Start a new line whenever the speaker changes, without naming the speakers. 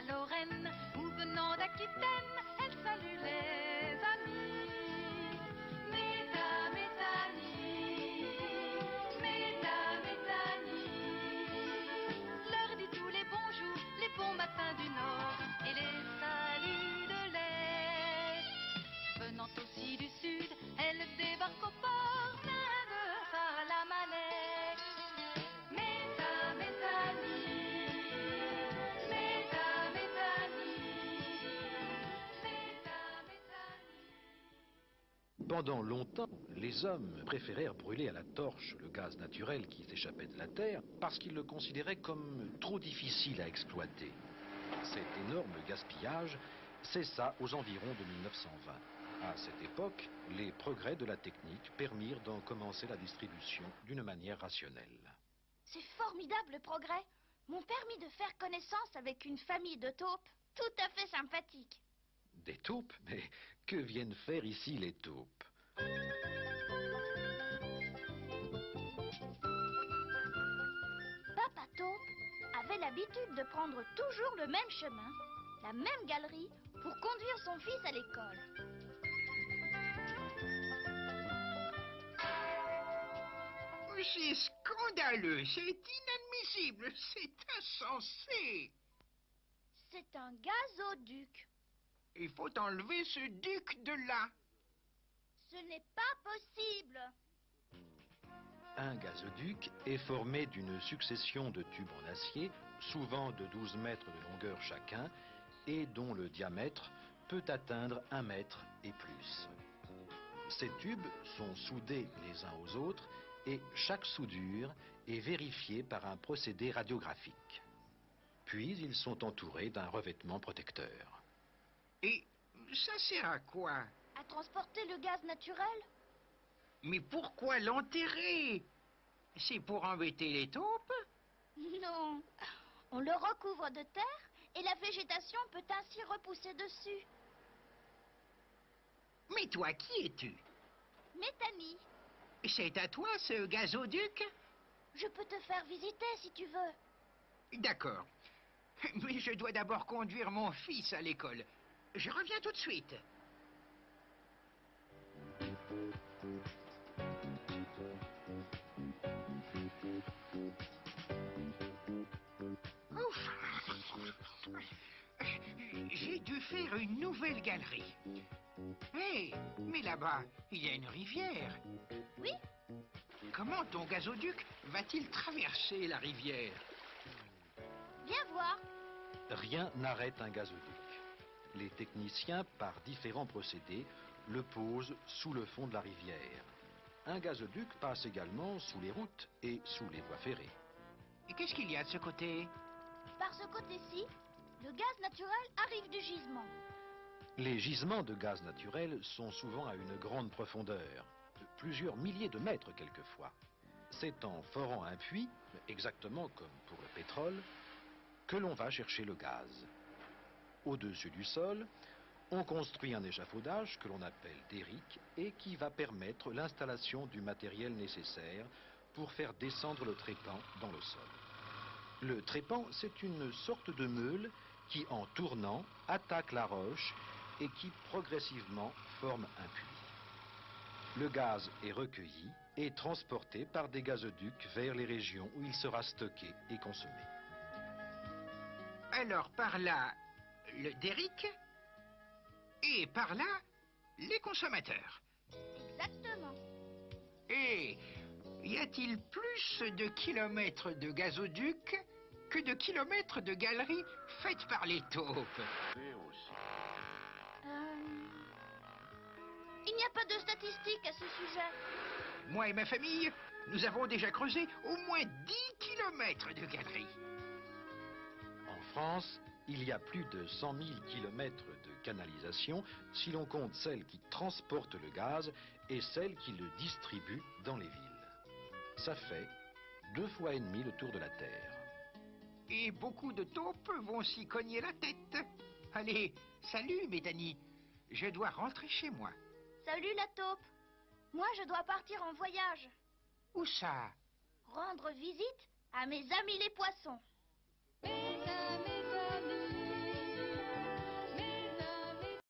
Lorraine ou venant d'Aquitaine, elle salue les amis. Mesdames et amis, mesdames et amis, leur dit tous les bonjours, les bons matins du Nord et les saluts de l'Est. Venant aussi du Sud, elle débarque au port, n'invente à la manette. Mesdames et amis, mesdames et amis, mesdames et amis.
Pendant longtemps, les hommes préférèrent brûler à la torche le gaz naturel qui s'échappait de la Terre parce qu'ils le considéraient comme trop difficile à exploiter. Cet énorme gaspillage cessa aux environs de 1920. À cette époque, les progrès de la technique permirent d'en commencer la distribution d'une manière rationnelle.
C'est formidable le progrès. M'ont permis de faire connaissance avec une famille de taupes tout à fait sympathique.
Des taupes? Mais que viennent faire ici les taupes?
Papa Taupe avait l'habitude de prendre toujours le même chemin, la même galerie, pour conduire son fils à l'école.
C'est scandaleux, c'est inadmissible, c'est insensé.
C'est un gazoduc.
Il faut enlever ce duc de là.
Ce n'est pas possible.
Un gazoduc est formé d'une succession de tubes en acier, souvent de 12 mètres de longueur chacun, et dont le diamètre peut atteindre 1 mètre et plus. Ces tubes sont soudés les uns aux autres et chaque soudure est vérifiée par un procédé radiographique. Puis ils sont entourés d'un revêtement protecteur.
Et ça sert à quoi?
À transporter le gaz naturel?
Mais pourquoi l'enterrer? C'est pour embêter les taupes?
Non. On le recouvre de terre et la végétation peut ainsi repousser dessus.
Mais toi, qui es-tu?
Métanie,
C'est à toi, ce gazoduc?
je peux te faire visiter si tu veux.
D'accord. Mais je dois d'abord conduire mon fils à l'école. Je reviens tout de suite. Ouf. J'ai dû faire une nouvelle galerie. Hé, mais là-bas, il y a une rivière.
Oui,
Comment ton gazoduc va-t-il traverser la rivière?
viens voir.
Rien n'arrête un gazoduc. Les techniciens, par différents procédés, le posent sous le fond de la rivière. Un gazoduc passe également sous les routes et sous les voies ferrées.
Et qu'est-ce qu'il y a de ce côté?
Par ce côté-ci, le gaz naturel arrive du gisement.
Les gisements de gaz naturel sont souvent à une grande profondeur, de plusieurs milliers de mètres quelquefois. C'est en forant un puits, exactement comme pour le pétrole, que l'on va chercher le gaz. Au-dessus du sol, on construit un échafaudage que l'on appelle derrick et qui va permettre l'installation du matériel nécessaire pour faire descendre le trépan dans le sol. Le trépan, c'est une sorte de meule qui, en tournant, attaque la roche et qui progressivement forme un puits. Le gaz est recueilli et transporté par des gazoducs vers les régions où il sera stocké et consommé.
Alors par là, le derrick, et par là, les consommateurs.
Exactement.
Et y a-t-il plus de kilomètres de gazoducs que de kilomètres de galeries faites par les taupes?
Il n'y a pas de statistiques à ce sujet.
Moi et ma famille, nous avons déjà creusé au moins 10 kilomètres de galeries.
En France, il y a plus de 100 000 kilomètres de canalisation si l'on compte celles qui transportent le gaz et celles qui le distribuent dans les villes. Ça fait 2,5 fois le tour de la Terre.
Et beaucoup de taupes vont s'y cogner la tête. Allez, salut, Métanie. Je dois rentrer chez moi.
Salut la taupe. Moi, je dois partir en voyage.
Où ça?
Rendre visite à mes amis les poissons.